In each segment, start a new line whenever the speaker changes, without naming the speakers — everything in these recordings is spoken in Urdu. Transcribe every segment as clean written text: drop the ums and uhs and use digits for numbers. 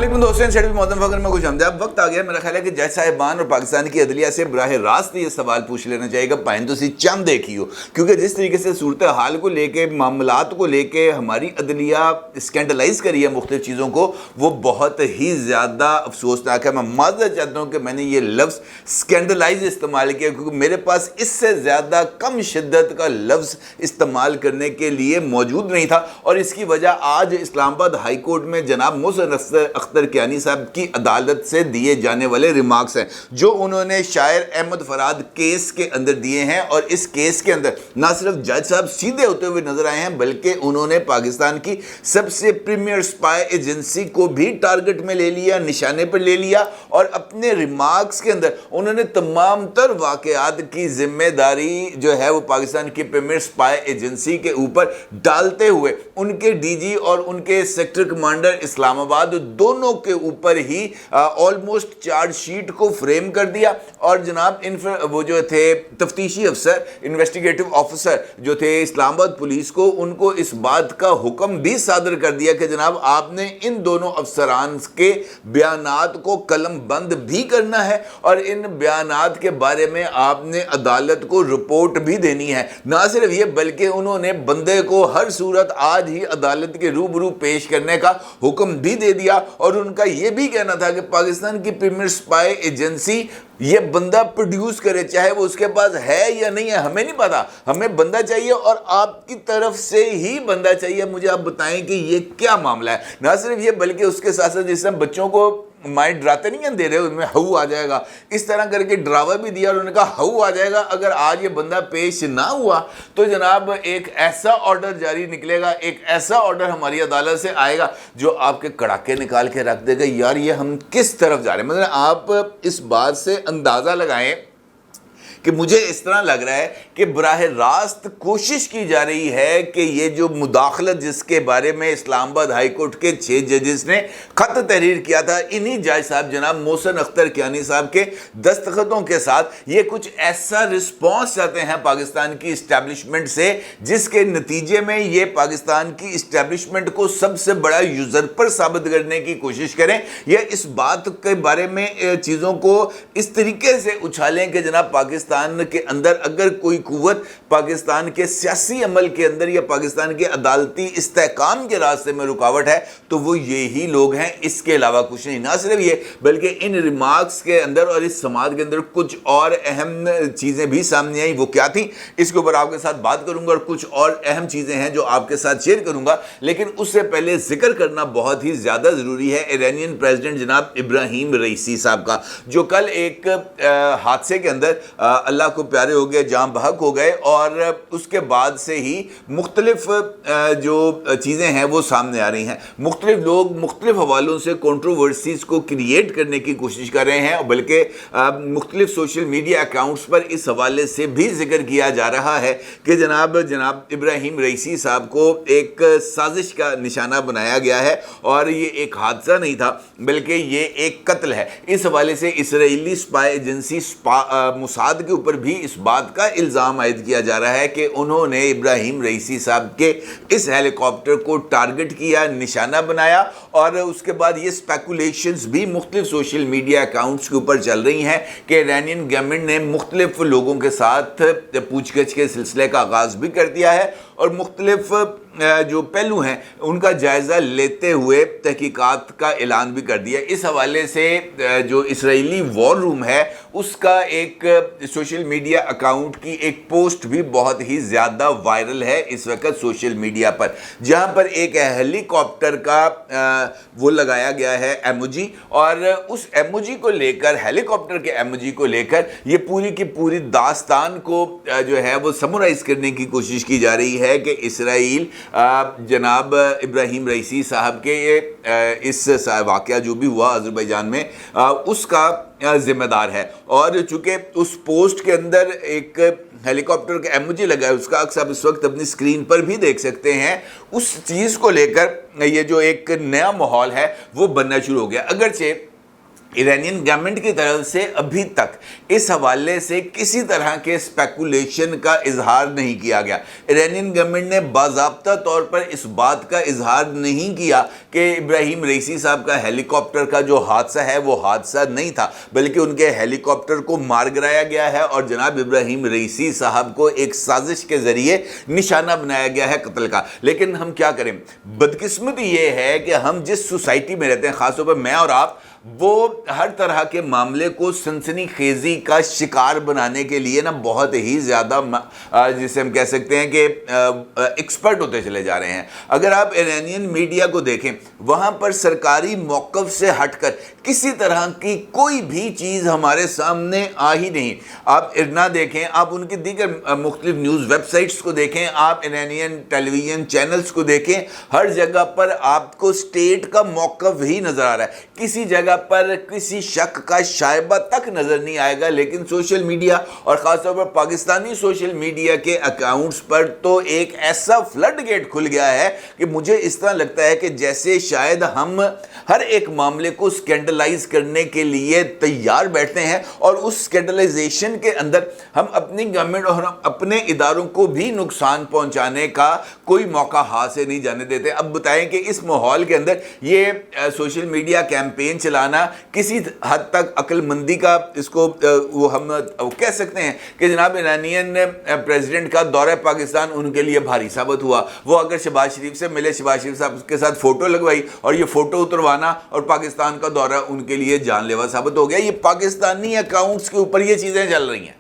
علیکم دوستوں، محترم فخر میں کچھ ہمدہ وقت آ گیا. میرا خیال ہے کہ جج صاحبان اور پاکستان کی عدلیہ سے براہ راست یہ سوال پوچھ لینا چاہیے گا پائن تو سی چند دیکھی ہو، کیونکہ جس طریقے سے صورتحال کو لے کے معاملات کو لے کے ہماری عدلیہ اسکینڈلائز کری ہے مختلف چیزوں کو، وہ بہت ہی زیادہ افسوسناک ہے. میں معذرت چاہتا ہوں کہ میں نے یہ لفظ اسکینڈلائز استعمال کیا، کیونکہ میرے پاس اس سے زیادہ کم شدت کا لفظ استعمال کرنے کے لیے موجود نہیں تھا. اور اس کی وجہ آج اسلام آباد ہائی کورٹ میں جناب محسن اختر کیانی صاحب کی عدالت سے دیے جانے والے ریمارکس ہیں جو انہوں نے شاعر احمد فراد کیس کے اندر دیے ہیں. اور اس کیس کے اندر نہ صرف جج صاحب سیدھے ہوتے ہوئے نظر آئے ہیں، بلکہ انہوں نے پاکستان کی سب سے پریمیئر سپائی ایجنسی کو بھی ٹارگٹ میں لے لیا، نشانے پر لے لیا. اور اپنے ریمارکس کے اندر انہوں نے تمام تر واقعات کی ذمہ داری جو ہے وہ پاکستان کی پریمیئر سپائی ایجنسی کے اوپر ڈالتے ہوئے ان کے ڈی جی اور ان کے سیکٹر کمانڈر اسلام آباد دونوں کے اوپر ہی آلموسٹ چارج شیٹ کو فریم کر دیا. اور جناب وہ جو تھے تفتیشی افسر، انویسٹیگیٹو آفیسر جو تھے اسلام آباد پولیس کو، ان کو اس بات کا حکم بھی صادر کر دیا کہ جناب آپ نے ان دونوں افسران کے بیانات کو قلم بند بھی کرنا ہے اور ان بیانات کے بارے میں آپ نے عدالت کو رپورٹ بھی دینی ہے. نہ صرف یہ بلکہ انہوں نے بندے کو ہر صورت آج ہی عدالت کے روبرو پیش کرنے کا حکم بھی دے دیا. اور ان کا یہ بھی کہنا تھا کہ پاکستان کی پریمیئر سپائی ایجنسی یہ بندہ پروڈیوس کرے، چاہے وہ اس کے پاس ہے یا نہیں ہے ہمیں نہیں پتا، ہمیں بندہ چاہیے اور آپ کی طرف سے ہی بندہ چاہیے. مجھے آپ بتائیں کہ یہ کیا معاملہ ہے. نہ صرف یہ بلکہ اس کے ساتھ ساتھ جس طرح بچوں کو مائنڈ ڈراتے نہیں ہیں دے رہے ان میں ہو آ جائے گا، اس طرح کر کے ڈراوا بھی دیا اور انہوں نے کہا ہو آ جائے گا اگر آج یہ بندہ پیش نہ ہوا تو جناب ایک ایسا آرڈر جاری نکلے گا، ایک ایسا آرڈر ہماری عدالت سے آئے گا جو آپ کے کڑاکے نکال کے رکھ دے گا. یار یہ ہم کس طرف جا رہے ہیں؟ مطلب آپ اس بات سے اندازہ لگائیں کہ مجھے اس طرح لگ رہا ہے کہ براہ راست کوشش کی جا رہی ہے کہ یہ جو مداخلت جس کے بارے میں اسلام آباد ہائی کورٹ کے 6 ججز نے خط تحریر کیا تھا، انہی جج صاحب جناب محسن اختر کیانی صاحب کے دستخطوں کے ساتھ یہ کچھ ایسا رسپانس چاہتے ہیں پاکستان کی اسٹیبلشمنٹ سے جس کے نتیجے میں یہ پاکستان کی اسٹیبلشمنٹ کو سب سے بڑا یوزرپر ثابت کرنے کی کوشش کریں، یا اس بات کے بارے میں چیزوں کو اس طریقے سے اچھالیں کہ جناب پاکستان کے اندر اگر کوئی قوت پاکستان کے سیاسی عمل کے اندر یا پاکستان کے عدالتی استحکام کے راستے میں رکاوٹ ہے تو وہ یہی لوگ ہیں، اس کے علاوہ کچھ نہیں. نہ صرف یہ بلکہ ان ریمارکس کے اندر اور اس سماعت کے اندر کچھ اور اہم چیزیں بھی سامنے آئیں. وہ کیا تھیں اس کے اوپر آپ کے ساتھ بات کروں گا اور کچھ اور اہم چیزیں ہیں جو آپ کے ساتھ شیئر کروں گا. لیکن اس سے پہلے ذکر کرنا بہت ہی زیادہ ضروری ہے ایرانین پریزیڈنٹ جناب ابراہیم رئیسی صاحب کا، جو کل ایک حادثے کے اندر اللہ کو پیارے ہو گئے، جاں بحق ہو گئے. اور اس کے بعد سے ہی مختلف جو چیزیں ہیں وہ سامنے آ رہی ہیں. مختلف لوگ مختلف حوالوں سے کنٹروورسیز کو کریٹ کرنے کی کوشش کر رہے ہیں، بلکہ مختلف سوشل میڈیا اکاؤنٹس پر اس حوالے سے بھی ذکر کیا جا رہا ہے کہ جناب ابراہیم رئیسی صاحب کو ایک سازش کا نشانہ بنایا گیا ہے اور یہ ایک حادثہ نہیں تھا بلکہ یہ ایک قتل ہے. اس حوالے سے اسرائیلی سپائی ایجنسی موساد کے اوپر بھی اس بات کا الزام عائد کیا جا رہا ہے کہ انہوں نے ابراہیم رئیسی صاحب کے اس ہیلی کاپٹر کو ٹارگٹ کیا، نشانہ بنایا. اور اس کے بعد یہ سپیکولیشنز بھی مختلف سوشل میڈیا اکاؤنٹس کے اوپر چل رہی ہیں کہ ایرانین گورنمنٹ نے مختلف لوگوں کے ساتھ پوچھ گچھ کے سلسلے کا آغاز بھی کر دیا ہے اور مختلف جو پہلو ہیں ان کا جائزہ لیتے ہوئے تحقیقات کا اعلان بھی کر دیا. اس حوالے سے جو اسرائیلی وار روم ہے اس کا ایک سوشل میڈیا اکاؤنٹ کی ایک پوسٹ بھی بہت ہی زیادہ وائرل ہے اس وقت سوشل میڈیا پر، جہاں پر ایک ہیلی کاپٹر کا وہ لگایا گیا ہے ایموجی، اور اس ایموجی کو لے کر، ہیلی کاپٹر کے ایموجی کو لے کر یہ پوری کی پوری داستان کو جو ہے وہ سمرائز کرنے کی کوشش کی جا رہی ہے کہ اسرائیل جناب ابراہیم رئیسی صاحب کے اس واقعہ جو بھی ہوا آذربائیجان میں اس کا ذمہ دار ہے. اور چونکہ اس پوسٹ کے اندر ایک ہیلی کاپٹر کا ایموجی لگا ہے، اس کا عکس آپ اس وقت اپنی اسکرین پر بھی دیکھ سکتے ہیں، اس چیز کو لے کر یہ جو ایک نیا ماحول ہے وہ بننا شروع ہو گیا. اگرچہ ایرانین گورنمنٹ کی طرف سے ابھی تک اس حوالے سے کسی طرح کے اسپیکولیشن کا اظہار نہیں کیا گیا۔ ایرانین گورنمنٹ نے باضابطہ طور پر اس بات کا اظہار نہیں کیا کہ ابراہیم رئیسی صاحب کا ہیلی کاپٹر کا جو حادثہ ہے وہ حادثہ نہیں تھا، بلکہ ان کے ہیلی کاپٹر کو مار گرایا گیا ہے اور جناب ابراہیم رئیسی صاحب کو ایک سازش کے ذریعے نشانہ بنایا گیا ہے قتل کا۔ لیکن ہم کیا کریں، بدقسمتی یہ ہے کہ ہم جس سوسائٹی میں رہتے ہیں، خاص طور پر میں اور آپ، وہ ہر طرح کے معاملے کو سنسنی خیزی کا شکار بنانے کے لیے نا بہت ہی زیادہ جسے ہم کہہ سکتے ہیں کہ ایکسپرٹ ہوتے چلے جا رہے ہیں۔ اگر آپ ایرانین میڈیا کو دیکھیں، وہاں پر سرکاری موقف سے ہٹ کر کسی طرح کی کوئی بھی چیز ہمارے سامنے آ ہی نہیں۔ آپ ارنا دیکھیں، آپ ان کی دیگر مختلف نیوز ویب سائٹس کو دیکھیں، آپ ایرانین ٹیلی ویژن چینلز کو دیکھیں، ہر جگہ پر آپ کو اسٹیٹ کا موقف ہی نظر آ رہا ہے۔ کسی جگہ پر کسی شک کا شائبہ تک نظر نہیں آئے گا، لیکن سوشل میڈیا اور خاص طور پر پاکستانی سوشل میڈیا کے اکاؤنٹس پر تو ایک ایسا فلڈ گیٹ کھل گیا ہے کہ مجھے اس طرح لگتا ہے کہ جیسے شاید ہم ہر ایک معاملے کو سکینڈلائز کرنے کے لیے تیار بیٹھتے ہیں، اور اس سکینڈلائزیشن کے اندر ہم اپنی گورنمنٹ اور اپنے اداروں کو بھی نقصان پہنچانے کا کوئی موقع ہاتھ سے نہیں جانے دیتے۔ اب بتائیں کہ اس ماحول کے اندر یہ سوشل میڈیا کیمپین چلانا کسی حد تک عقل مندی کا اس کو وہ ہم کہہ سکتے ہیں کہ جناب ایرانین پریزیڈنٹ کا دورہ پاکستان ان کے لیے بھاری ثابت ہوا۔ وہ اگر شہباز شریف سے ملے، شہباز شریف صاحب کے ساتھ فوٹو لگوائی، اور یہ فوٹو اتروانا اور پاکستان کا دورہ ان کے لیے جان لیوا ثابت ہو گیا۔ یہ پاکستانی اکاؤنٹس کے اوپر یہ چیزیں چل رہی ہیں،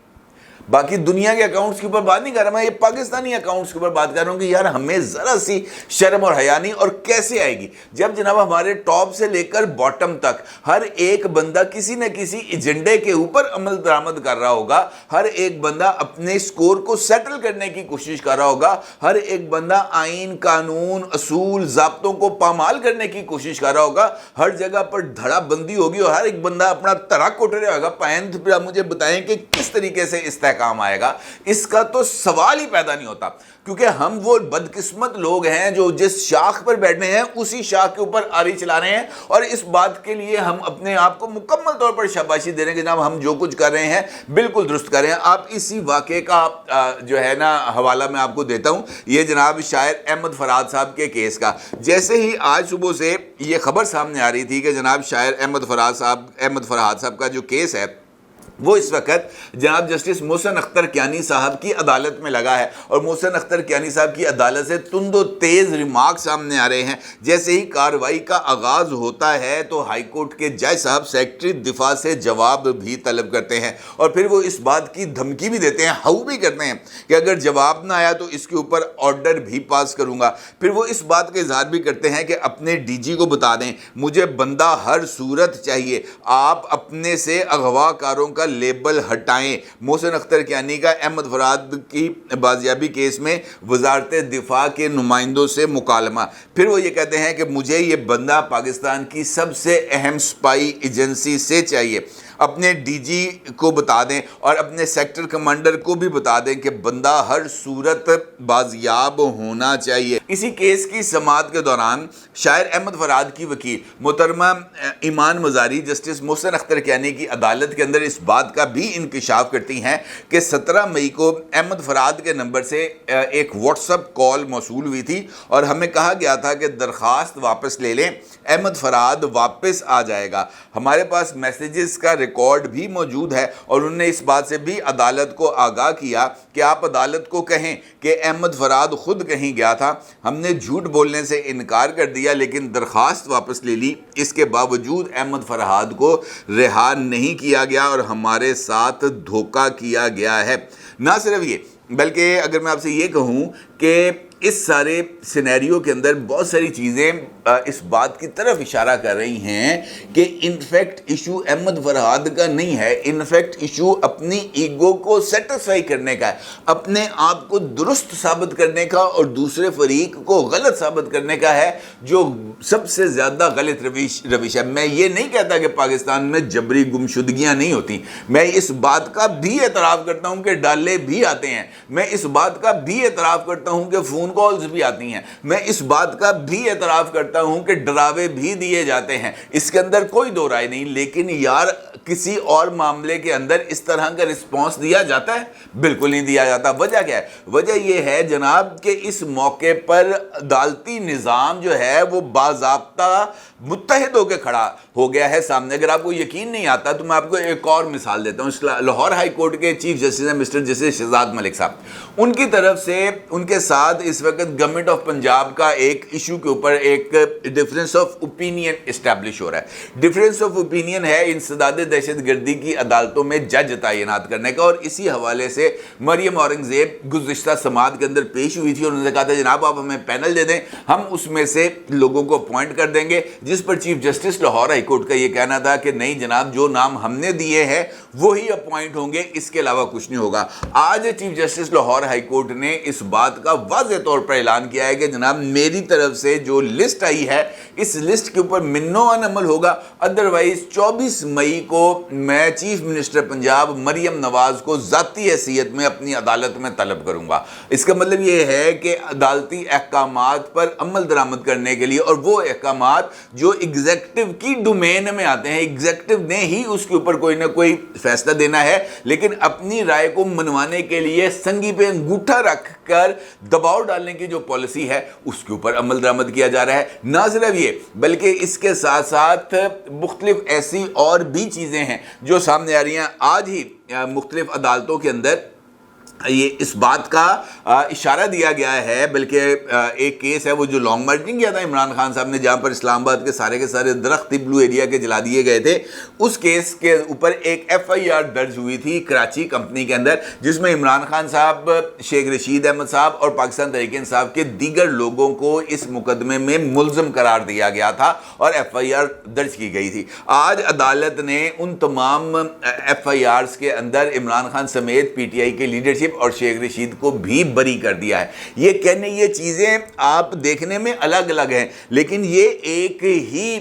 باقی دنیا کے اکاؤنٹس کے اوپر بات نہیں کر رہا میں، یہ پاکستانی اکاؤنٹس کے اوپر بات کر رہا ہوں کہ یار ہمیں ذرا سی شرم اور حیا نہیں، اور کیسے آئے گی جب جناب ہمارے ٹاپ سے لے کر باٹم تک ہر ایک بندہ کسی نہ کسی ایجنڈے کے اوپر عمل درآمد کر رہا ہوگا، ہر ایک بندہ اپنے سکور کو سیٹل کرنے کی کوشش کر رہا ہوگا، ہر ایک بندہ آئین، قانون، اصول، ضابطوں کو پامال کرنے کی کوشش کر رہا ہوگا، ہر جگہ پر دھڑا بندی ہوگی اور ہر ایک بندہ اپنا ترک اٹھ رہا ہوگا۔ پائند پھر آپ مجھے بتائیں کہ کس طریقے سے استحکام آئے گا، اس کا تو سوال ہی پیدا نہیں ہوتا، کیونکہ ہم وہ بدقسمت لوگ ہیں جو جس شاخ پر بیٹھے ہیں اسی شاخ کے اوپر آری چلا رہے ہیں، اور اس بات کے لیے ہم اپنے آپ کو مکمل طور پر شاباشی دے رہے ہیں کہ جناب ہم جو کچھ کر رہے ہیں بالکل درست کر رہے ہیں۔ آپ اسی واقعے کا جو ہے نا حوالہ میں آپ کو دیتا ہوں، یہ جناب شاعر احمد فرحات صاحب کے کیس کا۔ جیسے ہی آج صبح سے یہ خبر سامنے آ رہی تھی کہ جناب شاعر احمد فرحات صاحب کا جو کیس ہے وہ اس وقت جناب جسٹس محسن اختر کیانی صاحب کی عدالت میں لگا ہے، اور محسن اختر کیانی صاحب کی عدالت سے تند و تیز ریمارک سامنے آ رہے ہیں۔ جیسے ہی کارروائی کا آغاز ہوتا ہے تو ہائی کورٹ کے جج صاحب سیکرٹری دفاع سے جواب بھی طلب کرتے ہیں، اور پھر وہ اس بات کی دھمکی بھی دیتے ہیں، ہاؤ بھی کرتے ہیں کہ اگر جواب نہ آیا تو اس کے اوپر آرڈر بھی پاس کروں گا۔ پھر وہ اس بات کا اظہار بھی کرتے ہیں کہ اپنے ڈی جی کو بتا دیں مجھے بندہ ہر صورت چاہیے، آپ اپنے سے اغوا کاروں کا لیبل ہٹائیں۔ محسن اختر کیانی کا احمد فرحات کی بازیابی کیس میں وزارت دفاع کے نمائندوں سے مکالمہ۔ پھر وہ یہ کہتے ہیں کہ مجھے یہ بندہ پاکستان کی سب سے اہم سپائی ایجنسی سے چاہیے، اپنے ڈی جی کو بتا دیں اور اپنے سیکٹر کمانڈر کو بھی بتا دیں کہ بندہ ہر صورت بازیاب ہونا چاہیے۔ اسی کیس کی سماعت کے دوران شاعر احمد فرحات کی وکیل محترمہ ایمان مزاری جسٹس محسن اختر کیانی کی عدالت کے اندر اس بات کا بھی انکشاف کرتی ہیں کہ 17 مئی کو احمد فرحات کے نمبر سے ایک واٹس ایپ کال موصول ہوئی تھی، اور ہمیں کہا گیا تھا کہ درخواست واپس لے لیں، احمد فرحات واپس آ جائے گا۔ ہمارے پاس میسیجز کا ریکارڈ بھی موجود ہے، اور انہوں نے اس بات سے بھی عدالت کو آگاہ کیا کہ آپ عدالت کو کہیں کہ احمد فرحات خود کہیں گیا تھا، ہم نے جھوٹ بولنے سے انکار کر دیا لیکن درخواست واپس لے لی، اس کے باوجود احمد فرحات کو رہا نہیں کیا گیا اور ہمارے ساتھ دھوکہ کیا گیا ہے۔ نہ صرف یہ بلکہ اگر میں آپ سے یہ کہوں کہ اس سارے سینیریو کے اندر بہت ساری چیزیں اس بات کی طرف اشارہ کر رہی ہیں کہ انفیکٹ ایشو احمد فرحات کا نہیں ہے، انفیکٹ ایشو اپنی ایگو کو سیٹسفائی کرنے کا ہے، اپنے آپ کو درست ثابت کرنے کا اور دوسرے فریق کو غلط ثابت کرنے کا ہے، جو سب سے زیادہ غلط روش ہے۔ میں یہ نہیں کہتا کہ پاکستان میں جبری گمشدگیاں نہیں ہوتی، میں اس بات کا بھی اعتراف کرتا ہوں کہ ڈالے بھی آتے ہیں، میں اس بات کا بھی اعتراف کرتا ہوں کہ فون کالز بھی آتی ہیں، میں اس بات کا بھی اعتراف کرتا کرتا ہوں کہ ڈراوے بھی دیے جاتے ہیں، اس کے اندر کوئی دو رائے نہیں، لیکن یار کسی اور معاملے کے اندر اس طرح کا رسپانس دیا جاتا ہے؟ بالکل نہیں دیا جاتا۔ وجہ کیا ہے؟ وجہ یہ ہے جناب کہ اس موقع پر عدالتی نظام جو ہے وہ باضابطہ متحد ہو کے کھڑا ہو گیا ہے سامنے۔ اگر آپ کو یقین نہیں آتا تو میں آپ کو ایک اور مثال دیتا ہوں۔ لاہور ہائی کورٹ کے چیف جسٹس ہیں مسٹر جسٹس شہزاد ملک صاحب، ان کی طرف سے ان کے ساتھ اس وقت گورنمنٹ آف پنجاب کا ایک ایشو کے اوپر ایک ڈفرینس آف اوپینین اسٹیبلش ہو رہا ہے۔ ڈفرینس آف اوپینین ہے انسداد دہشت گردی کی عدالتوں میں جج تعینات کرنے کا، اور اسی حوالے سے مریم اورنگزیب گزشتہ سماعت کے اندر پیش ہوئی تھی، اور انہوں نے کہا تھا جناب آپ ہمیں پینل دے دیں، ہم اس میں سے لوگوں کو اپوائنٹ کر دیں گے، جس پر chief justice Lahore high court کا یہ کہنا تھا کہ نہیں جناب جو نام ہم نے دیے ہیں وہی اپوائنٹ ہوں گے، اس کے علاوہ کچھ نہیں ہوگا۔ آج chief justice Lahore high court نے اس بات کا واضح طور پر اعلان کیا ہے کہ جناب میری طرف سے جو لسٹ آئی ہے اس لسٹ کے اوپر منو عمل ہوگا، ادروائز 24 مئی کو میں چیف منسٹر پنجاب مریم نواز کو ذاتی حیثیت میں اپنی عدالت میں طلب کروں گا۔ اس کا مطلب یہ ہے کہ عدالتی احکامات پر عمل درآمد کرنے کے لیے، اور وہ احکامات جو ایگزیکٹو کی ڈومین میں آتے ہیں، ایگزیکٹو نے ہی اس کے اوپر کوئی نہ کوئی فیصلہ دینا ہے، لیکن اپنی رائے کو منوانے کے لیے سنگی پہ انگوٹھا رکھ کر دباؤ ڈالنے کی جو پالیسی ہے اس کے اوپر عمل درآمد کیا جا رہا ہے۔ نہ صرف یہ بلکہ اس کے ساتھ ساتھ مختلف ایسی اور بھی چیزیں ہیں جو سامنے آ رہی ہیں۔ آج ہی مختلف عدالتوں کے اندر یہ اس بات کا اشارہ دیا گیا ہے، بلکہ ایک کیس ہے وہ جو لانگ مارچنگ کیا تھا عمران خان صاحب نے، جہاں پر اسلام آباد کے سارے درخت بلو ایریا کے جلا دیے گئے تھے، اس کیس کے اوپر ایک ایف آئی آر درج ہوئی تھی کراچی کمپنی کے اندر، جس میں عمران خان صاحب، شیخ رشید احمد صاحب اور پاکستان تحریک انصاف کے دیگر لوگوں کو اس مقدمے میں ملزم قرار دیا گیا تھا اور ایف آئی آر درج کی گئی تھی۔ آج عدالت نے ان تمام ایف آئی آرز کے اندر عمران خان سمیت پی ٹی آئی کے لیڈرشپ اور شیخ رشید کو بھی بری کر دیا ہے۔ یہ چیزیں آپ دیکھنے میں الگ الگ ہیں، لیکن یہ ایک ہی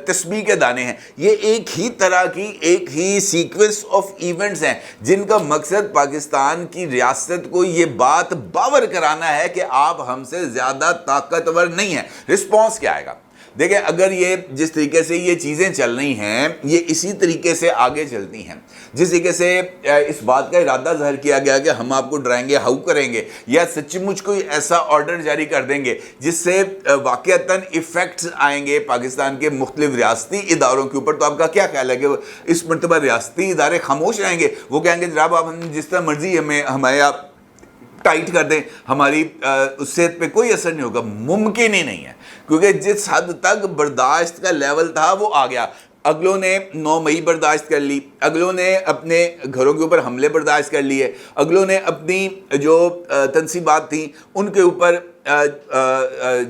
تسبیح کے دانے ہیں، یہ ایک ہی طرح کی ایک ہی سیکوینس آف ایونٹس ہیں جن کا مقصد پاکستان کی ریاست کو یہ بات باور کرانا ہے کہ آپ ہم سے زیادہ طاقتور نہیں ہیں۔ رسپانس کیا آئے گا؟ دیکھیں اگر یہ جس طریقے سے یہ چیزیں چل رہی ہیں یہ اسی طریقے سے آگے چلتی ہیں، جس طریقے سے اس بات کا ارادہ ظاہر کیا گیا کہ ہم آپ کو ڈرائیں گے، ہاؤ کریں گے، یا سچ مچ کوئی ایسا آرڈر جاری کر دیں گے جس سے واقعتاً ایفیکٹس آئیں گے پاکستان کے مختلف ریاستی اداروں کے اوپر، تو آپ کا کیا خیال ہے کہ اس مرتبہ ریاستی ادارے خاموش رہیں گے؟ وہ کہیں گے جناب آپ ہم جس طرح مرضی ہمیں آپ ٹائٹ کر دیں، ہماری اس صحت پہ کوئی اثر نہیں ہوگا؟ ممکن ہی نہیں ہے، کیونکہ جس حد تک برداشت کا لیول تھا وہ آ گیا۔ اگلوں نے 9 مئی برداشت کر لی، اگلوں نے اپنے گھروں کے اوپر حملے برداشت کر لیے، اگلوں نے اپنی جو تنصیبات تھیں ان کے اوپر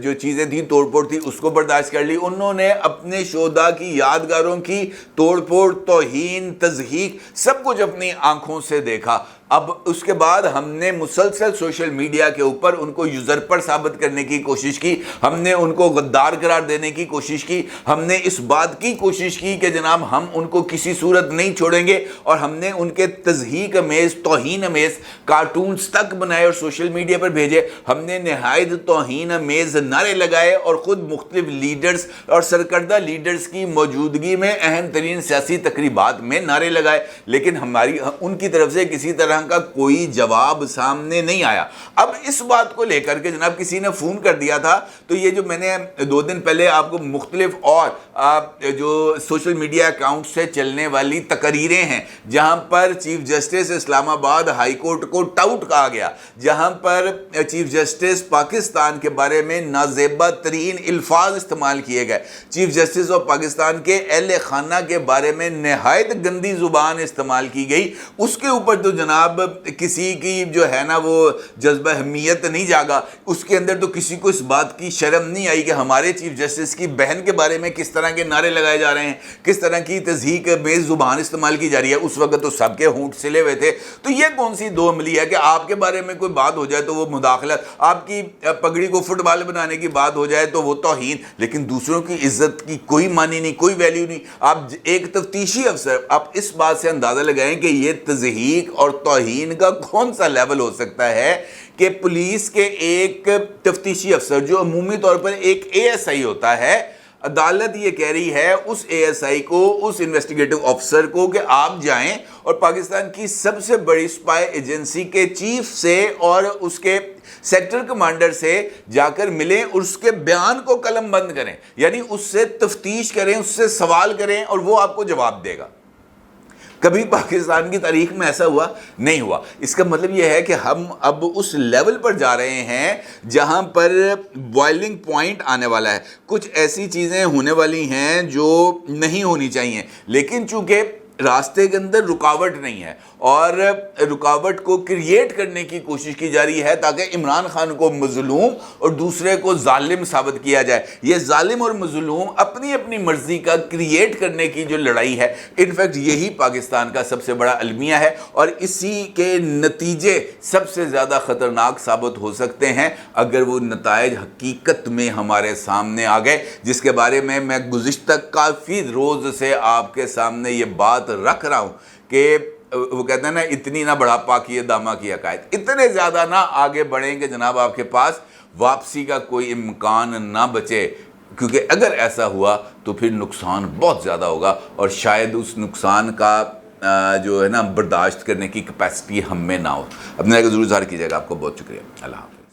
جو چیزیں تھیں توڑ پھوڑ تھی اس کو برداشت کر لی، انہوں نے اپنے شہداء کی یادگاروں کی توڑ پھوڑ، توہین، تضحیک سب کچھ اپنی آنکھوں سے دیکھا۔ اب اس کے بعد ہم نے مسلسل سوشل میڈیا کے اوپر ان کو یوزرپر ثابت کرنے کی کوشش کی، ہم نے ان کو غدار قرار دینے کی کوشش کی، ہم نے اس بات کی کوشش کی کہ جناب ہم ان کو کسی صورت نہیں چھوڑیں گے، اور ہم نے ان کے تضحیک امیز، توہین امیز کارٹونز تک بنائے اور سوشل میڈیا پر بھیجے، ہم نے نہایت توہین امیز نعرے لگائے اور خود مختلف لیڈرز اور سرکردہ لیڈرز کی موجودگی میں اہم ترین سیاسی تقریبات میں نعرے لگائے، لیکن ان کی طرف سے کسی طرح کا کوئی جواب سامنے نہیں آیا۔ اب اس بات کو لے کر کے جناب کسی نے فون کر دیا تھا، تو یہ جو میں نے 2 دن پہلے آپ کو مختلف اور جو سوشل میڈیا اکاؤنٹ سے چلنے والی تقریریں ہیں جہاں پر چیف جسٹس اسلام آباد ہائی کورٹ کو ٹاؤٹ کہا گیا، جہاں پر چیف جسٹس پاکستان کے بارے میں نازیبہ ترین الفاظ استعمال کیے گئے، چیف جسٹس آف پاکستان کے اہل خانہ کے بارے میں نہایت گندی زبان استعمال کی گئی، اس کے اوپر تو جناب کسی کی جو ہے نا وہ جذبہ اہمیت نہیں جاگا، اس کے اندر تو کسی کو اس بات کی شرم نہیں آئی کہ ہمارے چیف جسٹس کی بہن کے بارے میں کس طرح کے نعرے لگائے جا رہے ہیں، کس طرح کی تضحیک امیز زبان استعمال کی جا رہی ہے۔ اس وقت تو سب کے ہونٹ سلے ہوئے تھے۔ تو یہ کون سی دو عملی ہے کہ آپ کے بارے میں کوئی بات ہو جائے تو وہ مداخلت، آپ کی پگڑی کو فٹ بال بنانے کی بات ہو جائے تو وہ توہین، لیکن دوسروں کی عزت کی کوئی معنی نہیں، کوئی ویلیو نہیں۔ آپ ایک تفتیشی افسر، آپ اس بات سے اندازہ لگائیں کہ یہ تضحیک اور توہین توہین کا کون سا لیول ہو سکتا ہے کہ پولیس کے ایک تفتیشی افسر جو عمومی طور پر ایک ASI ہوتا ہے، عدالت یہ کہہ رہی ہے اس ASI کو، اس انویسٹیگیٹو افسر کو کہ آپ جائیں اور پاکستان کی سب سے بڑی اسپائی ایجنسی کے چیف سے اور اس کے سیکٹر کمانڈر سے جا کر ملیں اور اس کے بیان کو قلم بند کریں، یعنی اس سے تفتیش کریں، اس سے سوال کریں اور وہ آپ کو جواب دے گا۔ کبھی پاکستان کی تاریخ میں ایسا ہوا نہیں ہوا۔ اس کا مطلب یہ ہے کہ ہم اب اس لیول پر جا رہے ہیں جہاں پر بوائلنگ پوائنٹ آنے والا ہے، کچھ ایسی چیزیں ہونے والی ہیں جو نہیں ہونی چاہیے، لیکن چونکہ راستے کے اندر رکاوٹ نہیں ہے اور رکاوٹ کو کریٹ کرنے کی کوشش کی جا رہی ہے تاکہ عمران خان کو مظلوم اور دوسرے کو ظالم ثابت کیا جائے۔ یہ ظالم اور مظلوم اپنی اپنی مرضی کا کریٹ کرنے کی جو لڑائی ہے، انفیکٹ یہی پاکستان کا سب سے بڑا المیہ ہے اور اسی کے نتیجے سب سے زیادہ خطرناک ثابت ہو سکتے ہیں اگر وہ نتائج حقیقت میں ہمارے سامنے آ گئے، جس کے بارے میں گزشتہ کافی روز سے آپ کے سامنے یہ بات رکھ رہا ہوں کہ وہ کہتے ہیں نا، اتنی نہ بڑھاپا کیے داما کی عقائد، اتنے زیادہ نہ آگے بڑھیں کہ جناب آپ کے پاس واپسی کا کوئی امکان نہ بچے، کیونکہ اگر ایسا ہوا تو پھر نقصان بہت زیادہ ہوگا اور شاید اس نقصان کا جو ہے نا برداشت کرنے کی کیپیسٹی ہم میں نہ ہو۔ اپنے کو ضرور اظہار کیجیے گا۔ آپ کو بہت شکریہ۔ اللہ حافظ۔